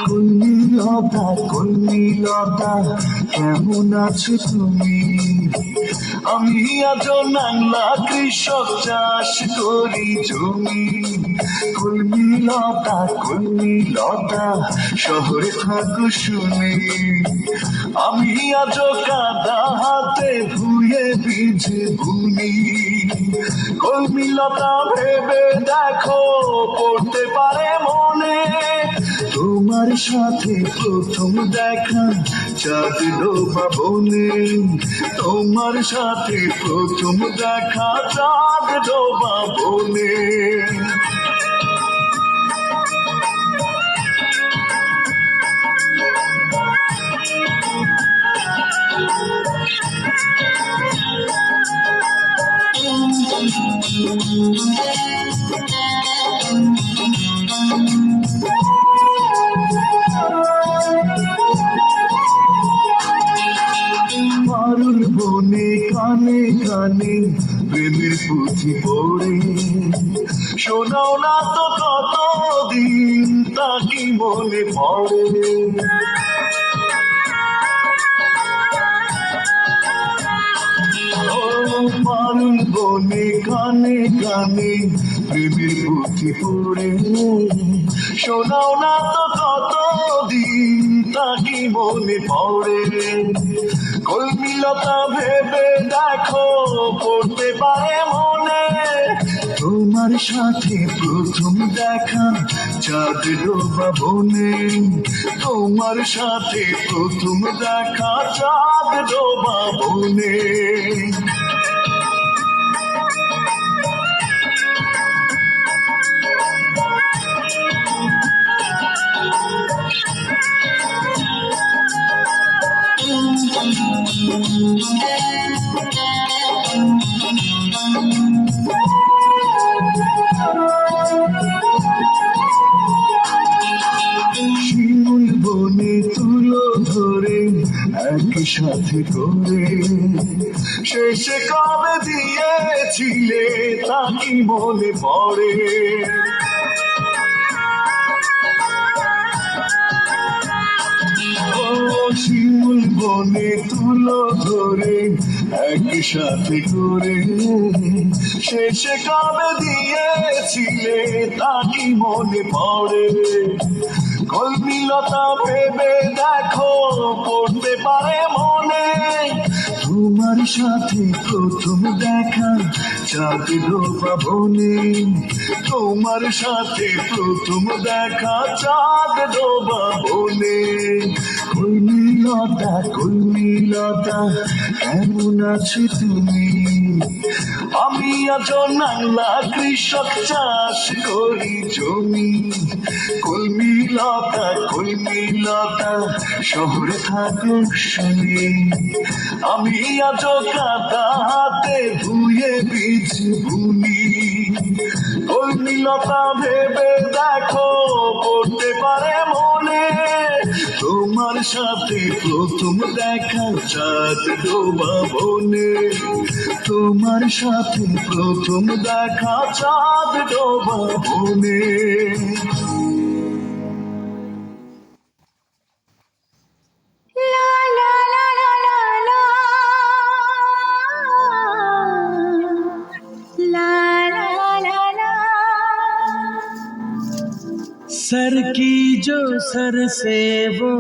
কলমিলতা কলমিলতা কেমন আছো তুমি? আমি আজ নাংলা কৃষক, চাষ করি জমি। কলমিলতা কলমিলতা শহরে থাকো শুনি, আমি আজ কাদা হাতে ধুয়ে বীজ বুনি। কলমিলতা ভেবে দেখো পড়তে পারে মনে, তোমার সাথে প্রথম দেখা চাঁদ ডোবা বনে। তোমার সাথে প্রথম দেখা চাঁদ ডোবা বনে। মারুল বনে কানে কানে প্রেমের পুঁথি পড়ে, শোনাও না তো কতদিন তা কি মনে পড়ে। মারুল বনে কানে কানে প্রেমের পুঁথি পড়ে, শোনাও না তো কতদিন তা কি মনে পড়ে। কলমিলতা ভেবে দেখো পড়তে পারে মনে, তোমার সাথে প্রথম দেখা চাঁদ ডোবা বনে। তোমার সাথে প্রথম দেখা চাঁদ ডোবা বনে। শিমুল বনে তুলো ধরে একই সাথে করে, শেষে কবে দিয়েছিলে তা কি মনে পড়ে। শিমুল বনে তুলো ধরে একই সাথে করে, শেষে কবে দিয়েছিলে তা কি মনে পড়ে। কলমিলতা ভেবে দেখো পড়তে পারে মনে, তোমার সাথে প্রথম দেখা চাঁদ ডোবা বনে। তোমার সাথে প্রথম দেখা চাঁদ ডোবা বনে। কলমিলতা কলমিলতা কেমন আছো তুমি? আমি আজ নাংলা কৃষক, চাষ করি জমি। কলমিলতা কলমিলতা শহরে থাকো শুনি, আমি আজ কাদা হাতে ধুয়ে বীজ বুনি। কলমিলতা ভেবে দেখো পড়তে পারে মনে, তোমার সাথে প্রথম দেখা চাঁদ ডোবা বনে। তোমার সাথে প্রথম দেখা চাঁদ ডোবা বনে। सर की जो सर से वो